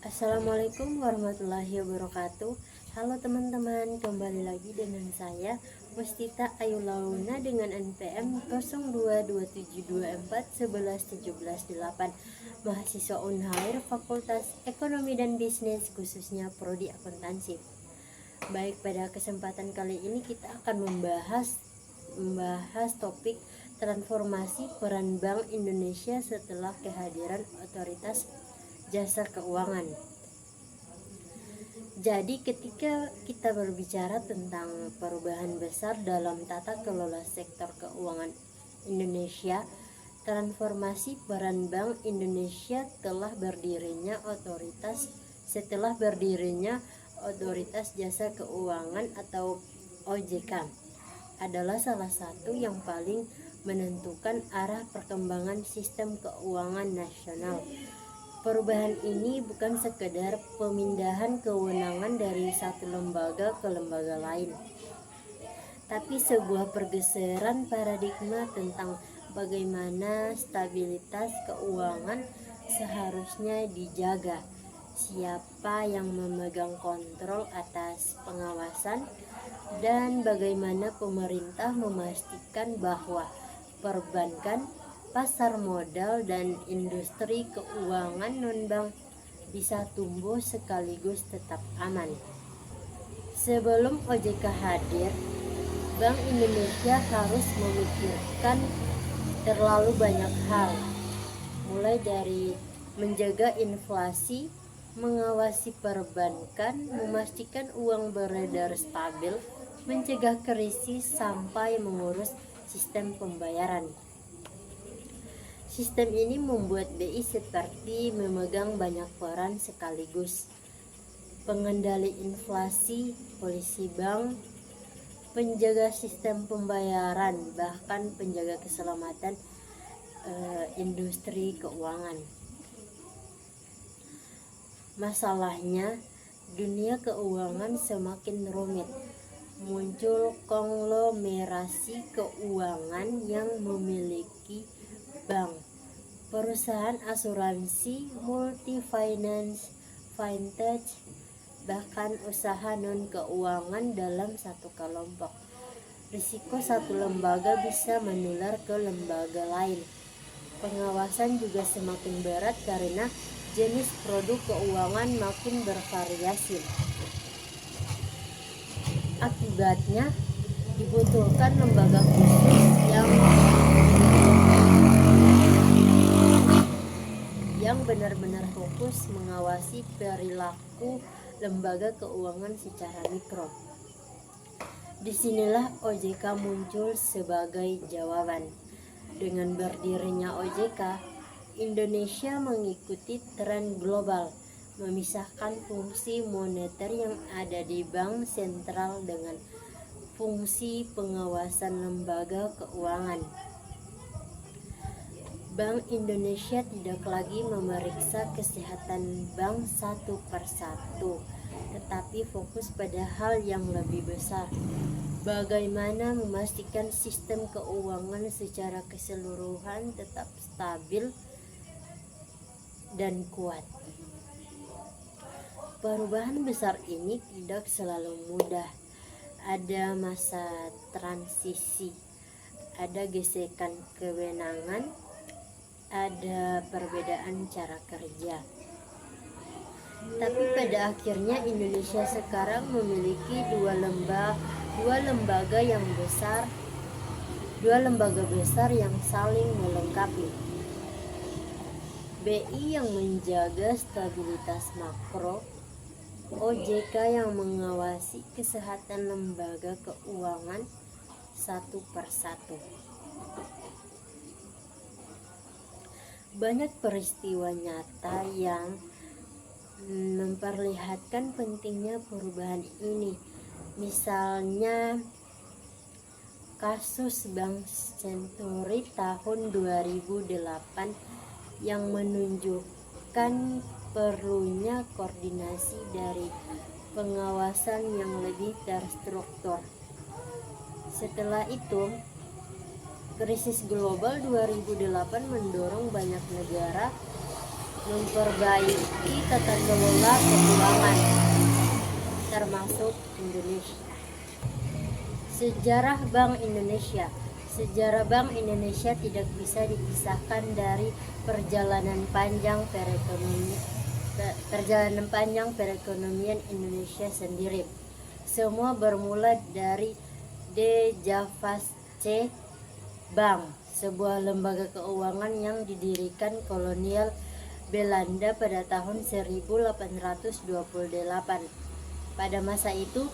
Assalamualaikum warahmatullahi wabarakatuh. Halo teman-teman, kembali lagi dengan saya Mustita Ayu Launa dengan NPM 0227241178, mahasiswa Unhair Fakultas Ekonomi dan Bisnis, khususnya Prodi Akuntansi. Baik, pada kesempatan kali ini kita akan membahas topik transformasi peran Bank Indonesia setelah kehadiran otoritas jasa keuangan. Jadi ketika kita berbicara tentang perubahan besar dalam tata kelola sektor keuangan Indonesia, transformasi peran Bank Indonesia setelah berdirinya otoritas jasa keuangan atau OJK adalah salah satu yang paling menentukan arah perkembangan sistem keuangan nasional. Perubahan ini bukan sekedar pemindahan kewenangan dari satu lembaga ke lembaga lain, tapi sebuah pergeseran paradigma tentang bagaimana stabilitas keuangan seharusnya dijaga, siapa yang memegang kontrol atas pengawasan, dan bagaimana pemerintah memastikan bahwa perbankan, pasar modal, dan industri keuangan non-bank bisa tumbuh sekaligus tetap aman. Sebelum OJK hadir, Bank Indonesia harus memikirkan terlalu banyak hal, mulai dari menjaga inflasi, mengawasi perbankan, memastikan uang beredar stabil, mencegah krisis, sampai mengurus sistem pembayaran. Sistem ini membuat BI seperti memegang banyak peran sekaligus: pengendali inflasi, polisi bank, penjaga sistem pembayaran, bahkan penjaga keselamatan industri keuangan. Masalahnya, dunia keuangan semakin rumit. Muncul konglomerasi keuangan yang memiliki bank, perusahaan asuransi, multi-finance, fintech, bahkan usaha non-keuangan dalam satu kelompok. Risiko satu lembaga bisa menular ke lembaga lain. Pengawasan juga semakin berat karena jenis produk keuangan makin bervariasi. Akibatnya, dibutuhkan lembaga khusus yang benar-benar fokus mengawasi perilaku lembaga keuangan secara mikro. Disinilah OJK muncul sebagai jawaban. Dengan berdirinya OJK, Indonesia mengikuti tren global, memisahkan fungsi moneter yang ada di bank sentral dengan fungsi pengawasan lembaga keuangan. Bank Indonesia tidak lagi memeriksa kesehatan bank satu persatu, tetapi fokus pada hal yang lebih besar: bagaimana memastikan sistem keuangan secara keseluruhan tetap stabil dan kuat. Perubahan besar ini tidak selalu mudah. Ada masa transisi, ada gesekan kewenangan, ada perbedaan cara kerja. Tapi pada akhirnya Indonesia sekarang memiliki dua lembaga besar yang saling melengkapi. BI yang menjaga stabilitas makro, OJK yang mengawasi kesehatan lembaga keuangan satu persatu. Banyak peristiwa nyata yang memperlihatkan pentingnya perubahan ini. Misalnya kasus Bank Senturi tahun 2008 yang menunjukkan perlunya koordinasi dari pengawasan yang lebih terstruktur. Setelah itu, krisis global 2008 mendorong banyak negara memperbaiki tata kelola keuangan, termasuk Indonesia. Sejarah Bank Indonesia. Sejarah Bank Indonesia tidak bisa dipisahkan dari perjalanan panjang perekonomian Indonesia sendiri. Semua bermula dari De Javaasche Bank, sebuah lembaga keuangan yang didirikan kolonial Belanda pada tahun 1828. Pada masa itu,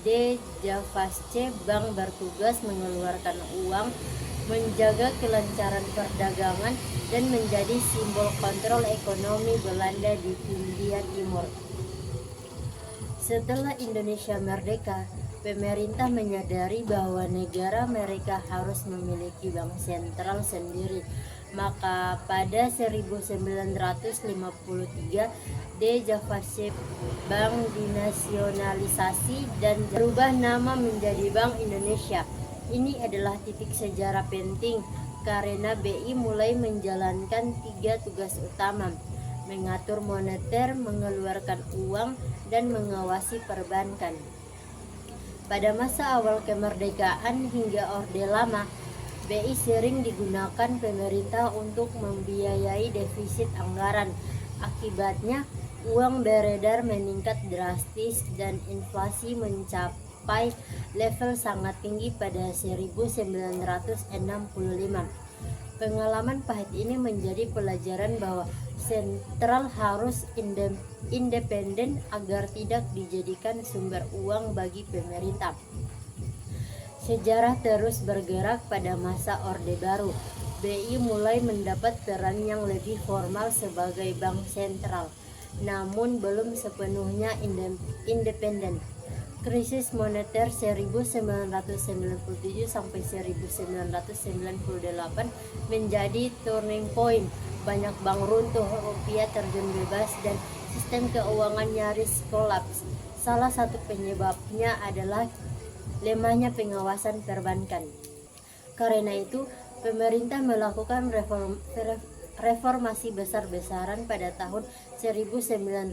De Javaasche Bank bertugas mengeluarkan uang, menjaga kelancaran perdagangan, dan menjadi simbol kontrol ekonomi Belanda di Hindia Timur. Setelah Indonesia merdeka, pemerintah menyadari bahwa negara mereka harus memiliki bank sentral sendiri. Maka pada 1953, De Javaasche Bank dinasionalisasi dan berubah nama menjadi Bank Indonesia. Ini adalah titik sejarah penting karena BI mulai menjalankan 3 tugas utama: mengatur moneter, mengeluarkan uang, dan mengawasi perbankan. Pada masa awal kemerdekaan hingga Orde Lama, BI sering digunakan pemerintah untuk membiayai defisit anggaran. Akibatnya, uang beredar meningkat drastis dan inflasi mencapai level sangat tinggi pada 1965. Pengalaman pahit ini menjadi pelajaran bahwa sentral harus independen agar tidak dijadikan sumber uang bagi pemerintah. Sejarah terus bergerak. Pada masa Orde Baru, BI mulai mendapat peran yang lebih formal sebagai bank sentral, namun belum sepenuhnya independen. Krisis moneter 1997 sampai 1998 menjadi turning point. Banyak bank runtuh, rupiah terjun bebas, dan sistem keuangan nyaris kolaps. Salah satu penyebabnya adalah lemahnya pengawasan perbankan. Karena itu, pemerintah melakukan reformasi besar-besaran pada tahun 1999.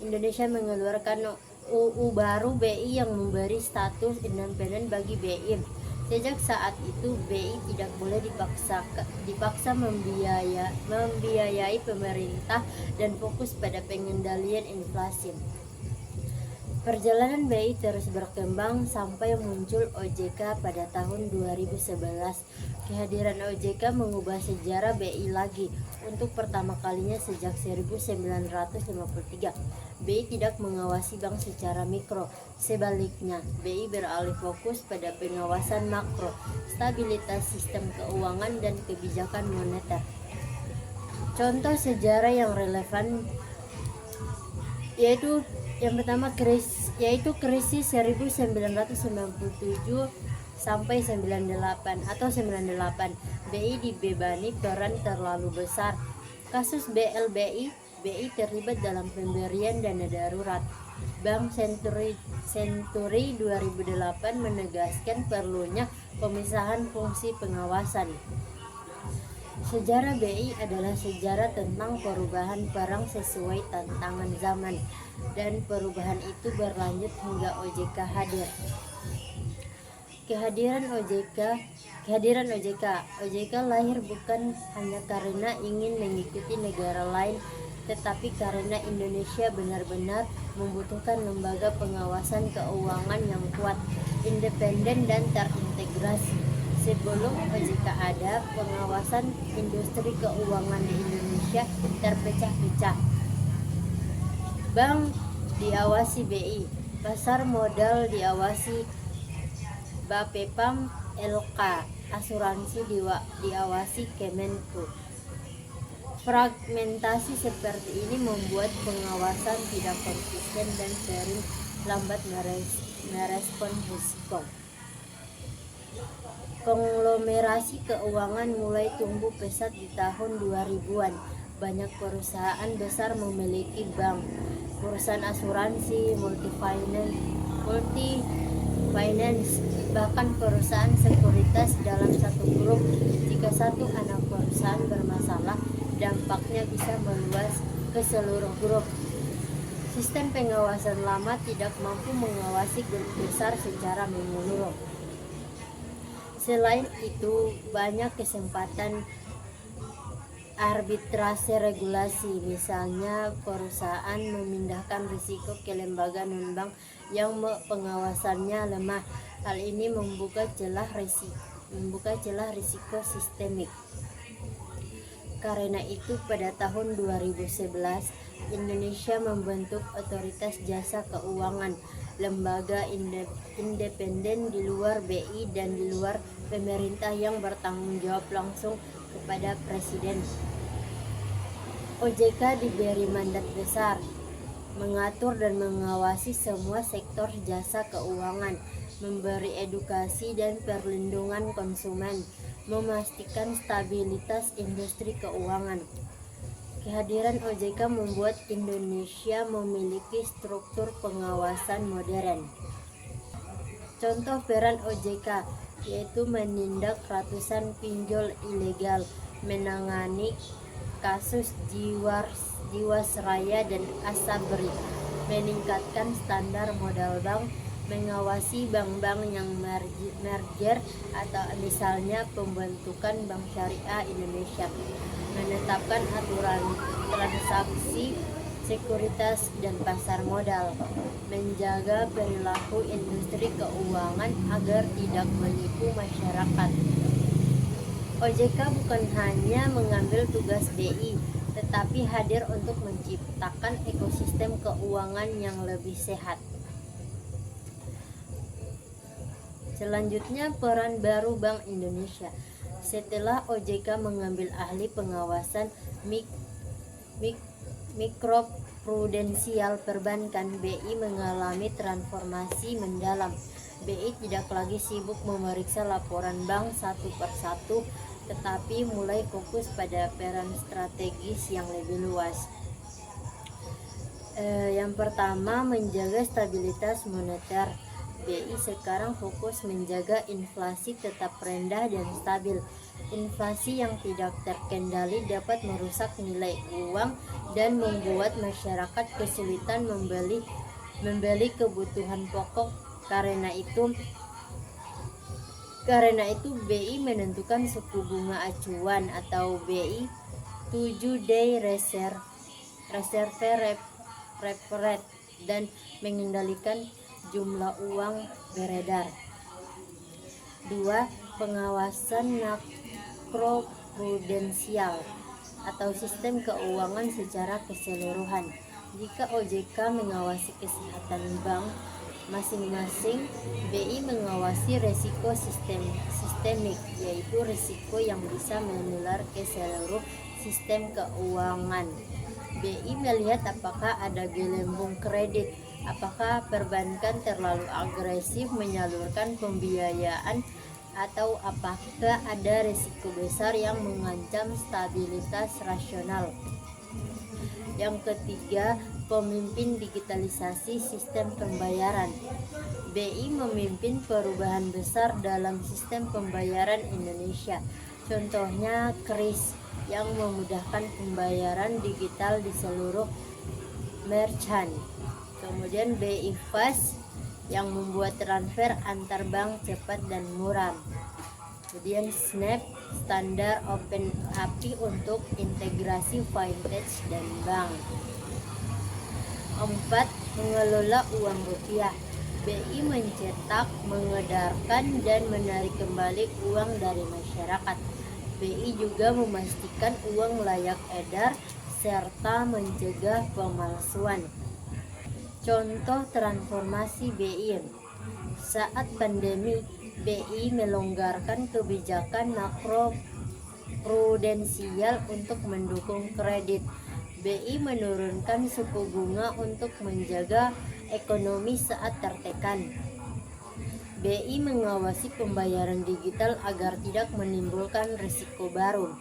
Indonesia mengeluarkan UU baru BI yang memberi status independen bagi BI. Sejak saat itu, BI tidak boleh dipaksa membiayai pemerintah dan fokus pada pengendalian inflasi. Perjalanan BI terus berkembang sampai muncul OJK pada tahun 2011. Kehadiran OJK mengubah sejarah BI lagi. Untuk pertama kalinya sejak 1953, BI tidak mengawasi bank secara mikro. Sebaliknya, BI beralih fokus pada pengawasan makro, stabilitas sistem keuangan, dan kebijakan moneter. Contoh sejarah yang relevan yaitu yang pertama krisis 1997 sampai 98 atau 98. BI dibebani peran terlalu besar. Kasus BLBI, BI terlibat dalam pemberian dana darurat. Bank Century 2008 menegaskan perlunya pemisahan fungsi pengawasan. Sejarah BI adalah sejarah tentang perubahan peran sesuai tantangan zaman, dan perubahan itu berlanjut hingga OJK hadir. Kehadiran OJK lahir bukan hanya karena ingin mengikuti negara lain, tetapi karena Indonesia benar-benar membutuhkan lembaga pengawasan keuangan yang kuat, independen, dan terintegrasi. Sebelum OJK ada, pengawasan industri keuangan di Indonesia terpecah-pecah. Bank diawasi BI, pasar modal diawasi Bapepam LK, asuransi diawasi Kemenku. Fragmentasi seperti ini membuat pengawasan tidak konsisten dan sering lambat merespon risiko. Konglomerasi keuangan mulai tumbuh pesat di tahun 2000-an. Banyak perusahaan besar memiliki bank, perusahaan asuransi, multi-finance, bahkan perusahaan sekuritas dalam satu grup. Jika satu anak perusahaan bermasalah, dampaknya bisa meluas ke seluruh grup. Sistem pengawasan lama tidak mampu mengawasi grup besar secara menyeluruh. Selain itu, banyak kesempatan arbitrase regulasi, misalnya perusahaan memindahkan risiko ke lembaga non-bank yang pengawasannya lemah. Hal ini membuka celah risiko sistemik. Karena itu, pada tahun 2011, Indonesia membentuk Otoritas Jasa Keuangan, lembaga independen di luar BI dan di luar pemerintah yang bertanggung jawab langsung kepada Presiden. OJK diberi mandat besar, mengatur dan mengawasi semua sektor jasa keuangan, memberi edukasi dan perlindungan konsumen, memastikan stabilitas industri keuangan. Kehadiran OJK membuat Indonesia memiliki struktur pengawasan modern. Contoh peran OJK yaitu menindak ratusan pinjol ilegal, menangani kasus Jiwasraya dan Asabri, meningkatkan standar modal bank, mengawasi bank-bank yang merger atau misalnya pembentukan Bank Syariah Indonesia, menetapkan aturan transaksi sekuritas dan pasar modal, menjaga perilaku industri keuangan agar tidak menipu masyarakat. OJK bukan hanya mengambil tugas BI, tetapi hadir untuk menciptakan ekosistem keuangan yang lebih sehat. Selanjutnya, peran baru Bank Indonesia. Setelah OJK mengambil ahli pengawasan mikroprudensial perbankan, BI mengalami transformasi mendalam. BI tidak lagi sibuk memeriksa laporan bank satu persatu, tetapi mulai fokus pada peran strategis yang lebih luas. Yang pertama, menjaga stabilitas moneter. BI sekarang fokus menjaga inflasi tetap rendah dan stabil. Inflasi yang tidak terkendali dapat merusak nilai uang dan membuat masyarakat kesulitan membeli kebutuhan pokok. Karena itu BI menentukan suku bunga acuan atau BI 7-day reserve rate dan mengendalikan jumlah uang beredar. 2. Pengawasan makroprudensial atau sistem keuangan secara keseluruhan. Jika OJK mengawasi kesehatan bank masing-masing, BI mengawasi risiko sistemik, yaitu risiko yang bisa menular ke seluruh sistem keuangan. BI melihat apakah ada gelembung kredit, apakah perbankan terlalu agresif menyalurkan pembiayaan, atau apakah ada risiko besar yang mengancam stabilitas rasional. Yang ketiga, pemimpin digitalisasi sistem pembayaran. BI memimpin perubahan besar dalam sistem pembayaran Indonesia. Contohnya KRIS yang memudahkan pembayaran digital di seluruh merchant. Kemudian BI Fast yang membuat transfer antar bank cepat dan murah. Kemudian Snap, standar Open API untuk integrasi fintech dan bank. 4. Mengelola uang rupiah. BI mencetak, mengedarkan, dan menarik kembali uang dari masyarakat. BI juga memastikan uang layak edar serta mencegah pemalsuan. Contoh transformasi BI. Saat pandemi, BI melonggarkan kebijakan makroprudensial untuk mendukung kredit. BI menurunkan suku bunga untuk menjaga ekonomi saat tertekan. BI mengawasi pembayaran digital agar tidak menimbulkan risiko baru.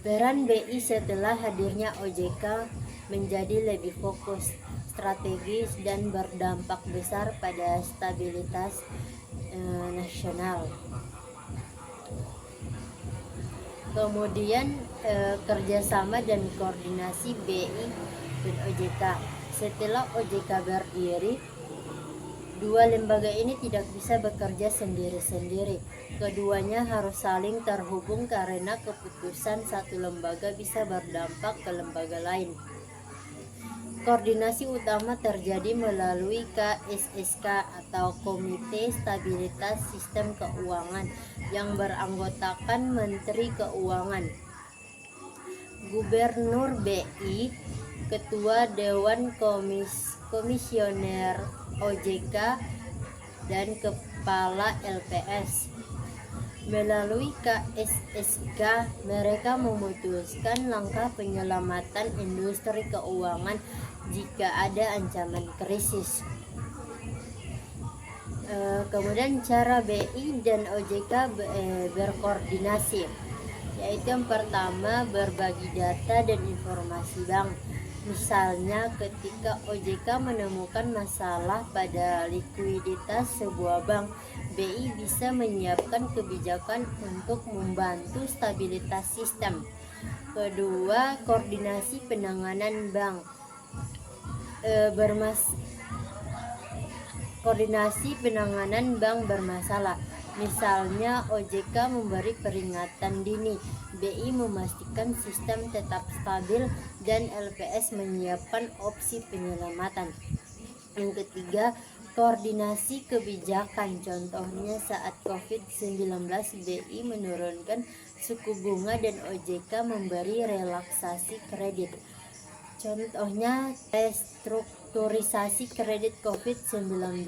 Peran BI setelah hadirnya OJK menjadi lebih fokus, strategis, dan berdampak besar pada stabilitas nasional. Kemudian kerjasama dan koordinasi BI dan OJK. Setelah OJK berdiri, dua lembaga ini tidak bisa bekerja sendiri-sendiri. Keduanya harus saling terhubung karena keputusan satu lembaga bisa berdampak ke lembaga lain. Koordinasi utama terjadi melalui KSSK atau Komite Stabilitas Sistem Keuangan yang beranggotakan Menteri Keuangan, Gubernur BI, Ketua Dewan Komisioner OJK, dan Kepala LPS. Melalui KSSK, mereka memutuskan langkah penyelamatan industri keuangan jika ada ancaman krisis. Kemudian cara BI dan OJK berkoordinasi, yaitu yang pertama berbagi data dan informasi bank. Misalnya ketika OJK menemukan masalah pada likuiditas sebuah bank, BI bisa menyiapkan kebijakan untuk membantu stabilitas sistem. Kedua, koordinasi penanganan bank. Koordinasi penanganan bank bermasalah. Misalnya OJK memberi peringatan dini, BI memastikan sistem tetap stabil, dan LPS menyiapkan opsi penyelamatan. Yang ketiga, koordinasi kebijakan. Contohnya saat COVID-19, BI menurunkan suku bunga dan OJK memberi relaksasi kredit. Contohnya restrukturisasi kredit COVID-19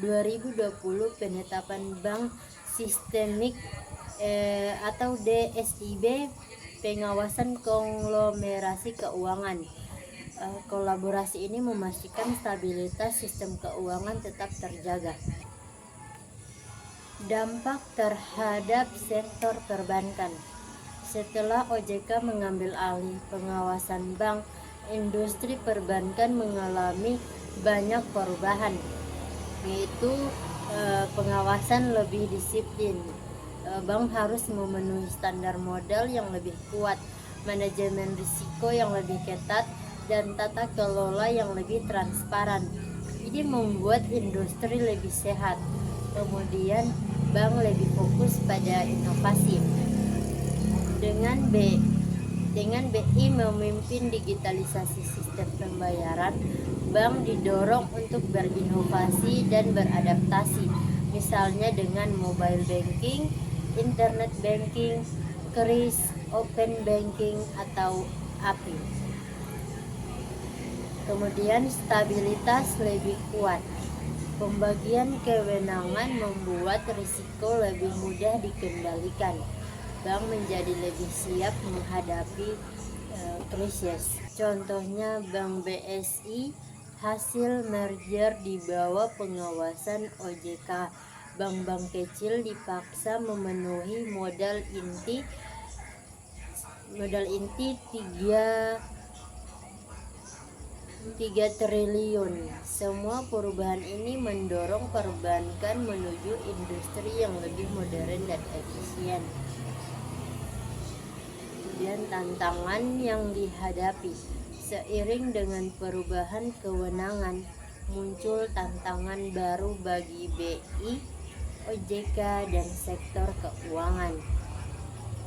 2020, penetapan bank sistemik atau DSIB, pengawasan konglomerasi keuangan. Kolaborasi ini memastikan stabilitas sistem keuangan tetap terjaga. Dampak terhadap sektor perbankan. Setelah OJK mengambil alih pengawasan bank, industri perbankan mengalami banyak perubahan, yaitu pengawasan lebih disiplin. Bank harus memenuhi standar modal yang lebih kuat, manajemen risiko yang lebih ketat, dan tata kelola yang lebih transparan. Ini membuat industri lebih sehat. Kemudian bank lebih fokus pada inovasi. Dengan BI memimpin digitalisasi sistem pembayaran, bank didorong untuk berinovasi dan beradaptasi, misalnya dengan mobile banking, internet banking, kris, open banking, atau API. Kemudian stabilitas lebih kuat. Pembagian kewenangan membuat risiko lebih mudah dikendalikan. Bank menjadi lebih siap menghadapi krisis. Contohnya Bank BSI hasil merger di bawah pengawasan OJK. Bank-bank kecil dipaksa memenuhi modal inti 3 triliun. Semua perubahan ini mendorong perbankan menuju industri yang lebih modern dan efisien. Dan tantangan yang dihadapi. Seiring dengan perubahan kewenangan, muncul tantangan baru bagi BI, OJK, dan sektor keuangan.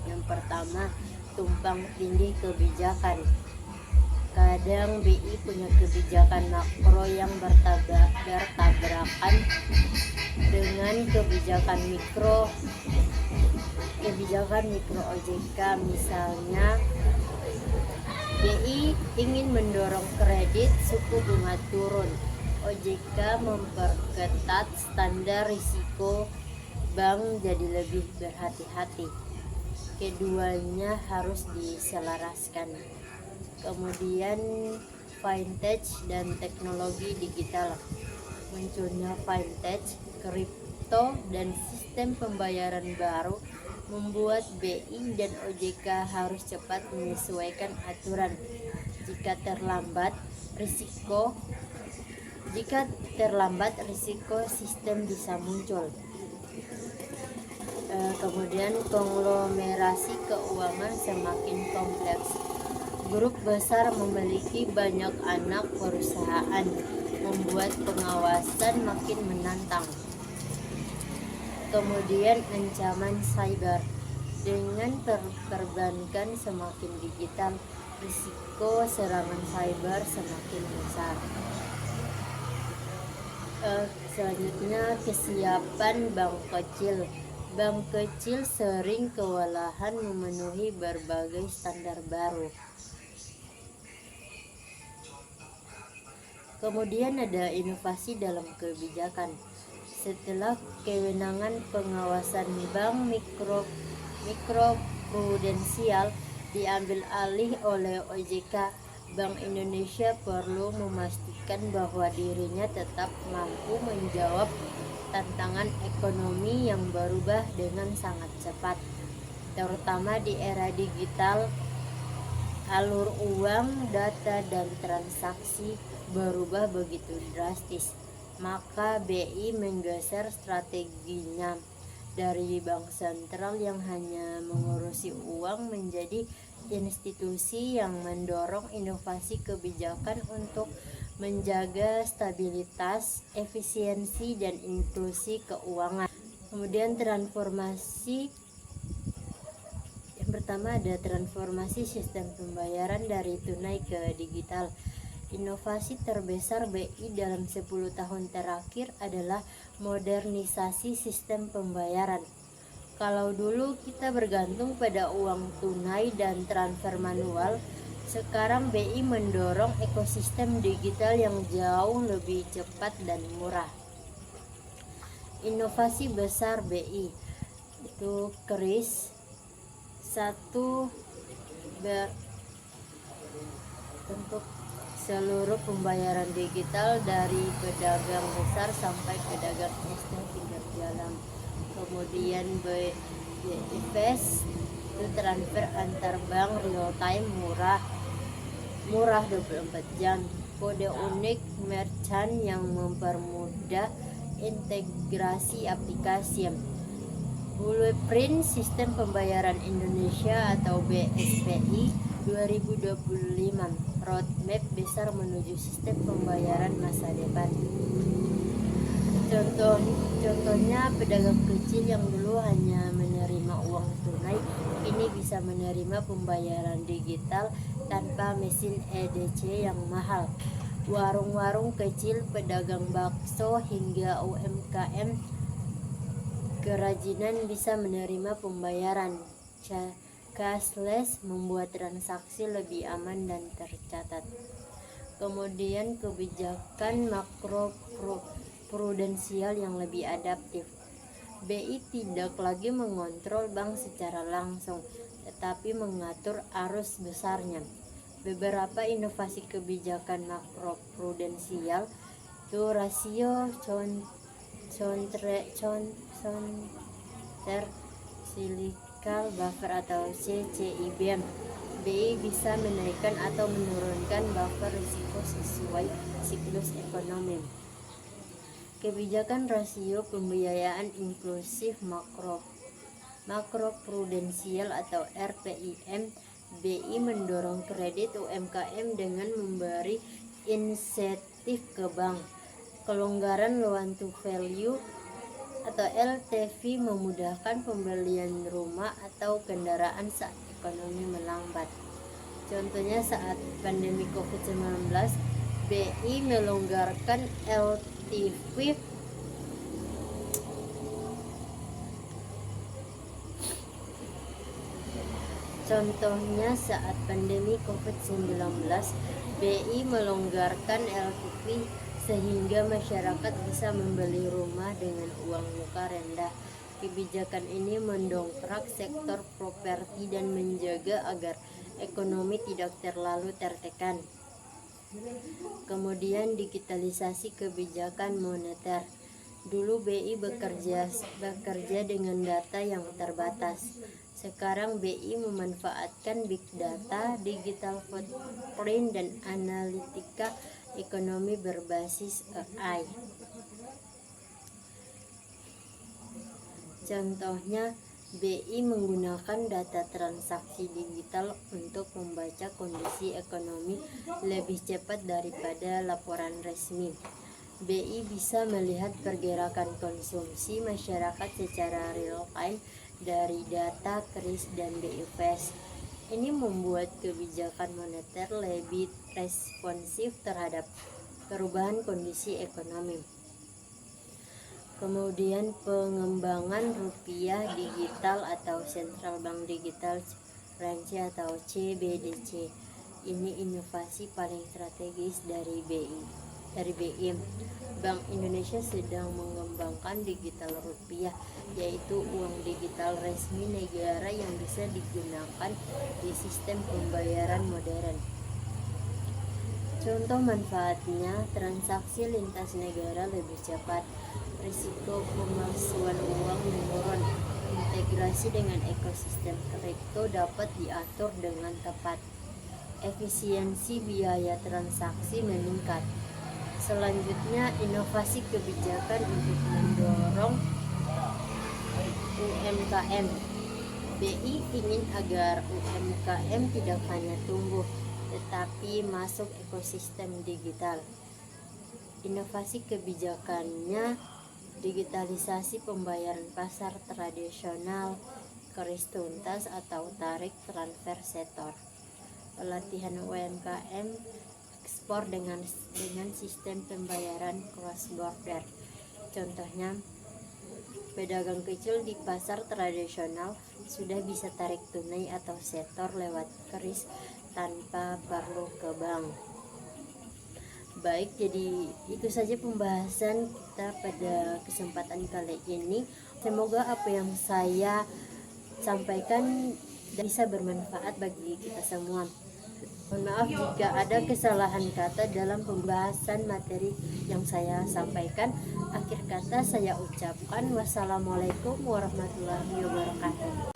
Yang pertama, tumpang tindih kebijakan. Kadang BI punya kebijakan makro yang bertabrakan dengan kebijakan mikro OJK. Misalnya BI ingin mendorong kredit, suku bunga turun. OJK memperketat standar risiko, bank jadi lebih berhati-hati. Keduanya harus diselaraskan. Kemudian fintech dan teknologi digital. Munculnya fintech, kripto, dan sistem pembayaran baru membuat BI dan OJK harus cepat menyesuaikan aturan. Jika terlambat, risiko sistem bisa muncul. Kemudian konglomerasi keuangan semakin kompleks. Grup besar memiliki banyak anak perusahaan, membuat pengawasan makin menantang. Kemudian ancaman cyber. Dengan perbankan semakin digital, risiko serangan cyber semakin besar. Selanjutnya, kesiapan bank kecil. Bank kecil sering kewalahan memenuhi berbagai standar baru. Kemudian ada inovasi dalam kebijakan. Setelah kewenangan pengawasan bank mikroprudensial diambil alih oleh OJK, Bank Indonesia perlu memastikan bahwa dirinya tetap mampu menjawab tantangan ekonomi yang berubah dengan sangat cepat, terutama di era digital. Alur uang, data, dan transaksi berubah begitu drastis, maka BI menggeser strateginya dari bank sentral yang hanya mengurusi uang menjadi institusi yang mendorong inovasi kebijakan untuk menjaga stabilitas, efisiensi, dan inklusi keuangan. Kemudian transformasi yang pertama ada transformasi sistem pembayaran dari tunai ke digital. Inovasi terbesar BI dalam 10 tahun terakhir adalah modernisasi sistem pembayaran. Kalau dulu kita bergantung pada uang tunai dan transfer manual, sekarang BI mendorong ekosistem digital yang jauh lebih cepat dan murah. Inovasi besar BI itu KRIS. Satu, untuk seluruh pembayaran digital dari pedagang besar sampai pedagang SD tinggal jalan. Kemudian BIFAST itu transfer antar bank real time murah 24 jam. Kode unik merchant yang mempermudah integrasi aplikasi. Blueprint Sistem Pembayaran Indonesia atau BSPI 2025, roadmap besar menuju sistem pembayaran masa depan. Contohnya pedagang kecil yang dulu hanya menerima uang tunai, kini bisa menerima pembayaran digital tanpa mesin EDC yang mahal. Warung-warung kecil, pedagang bakso, hingga UMKM kerajinan bisa menerima pembayaran cashless, membuat transaksi lebih aman dan tercatat. Kemudian kebijakan makroprudensial yang lebih adaptif. BI tidak lagi mengontrol bank secara langsung, tetapi mengatur arus besarnya. Beberapa inovasi kebijakan makroprudensial itu rasio countercyclical buffer atau CCIBM. BI bisa menaikkan atau menurunkan buffer risiko sesuai siklus ekonomi. Kebijakan rasio pembiayaan inklusif makroprudensial atau RPIM. BI mendorong kredit UMKM dengan memberi insentif ke bank. Kelonggaran loan to value atau LTV memudahkan pembelian rumah atau kendaraan saat ekonomi melambat. Contohnya saat pandemi COVID-19, BI melonggarkan LTV BI melonggarkan LTV sehingga masyarakat bisa membeli rumah dengan uang muka rendah. Kebijakan ini mendongkrak sektor properti dan menjaga agar ekonomi tidak terlalu tertekan. Kemudian digitalisasi kebijakan moneter. Dulu BI bekerja dengan data yang terbatas. Sekarang BI memanfaatkan big data, digital footprint, dan analitika ekonomi berbasis AI. Contohnya BI menggunakan data transaksi digital untuk membaca kondisi ekonomi lebih cepat daripada laporan resmi. BI bisa melihat pergerakan konsumsi masyarakat secara real time dari data KRIS dan BI Fast. Ini membuat kebijakan moneter lebih responsif terhadap perubahan kondisi ekonomi. Kemudian pengembangan rupiah digital atau Central Bank Digital Currency atau CBDC. Ini inovasi paling strategis dari BI. Bank Indonesia sedang mengembangkan digital rupiah, yaitu uang digital resmi negara yang bisa digunakan di sistem pembayaran modern. Contoh manfaatnya, transaksi lintas negara lebih cepat, risiko pemalsuan uang menurun, integrasi dengan ekosistem kripto dapat diatur dengan tepat, efisiensi biaya transaksi meningkat. Selanjutnya, inovasi kebijakan untuk mendorong UMKM. BI ingin agar UMKM tidak hanya tumbuh, tetapi masuk ekosistem digital. Inovasi kebijakannya, digitalisasi pembayaran pasar tradisional, KRIS tuntas atau tarik transfer setor, pelatihan UMKM, ekspor dengan sistem pembayaran cross border. Contohnya, pedagang kecil di pasar tradisional sudah bisa tarik tunai atau setor lewat KRIS tanpa perlu ke bank. Baik, jadi itu saja pembahasan kita pada kesempatan kali ini. Semoga apa yang saya sampaikan bisa bermanfaat bagi kita semua. Mohon maaf jika ada kesalahan kata dalam pembahasan materi yang saya sampaikan. Akhir kata saya ucapkan wassalamualaikum warahmatullahi wabarakatuh.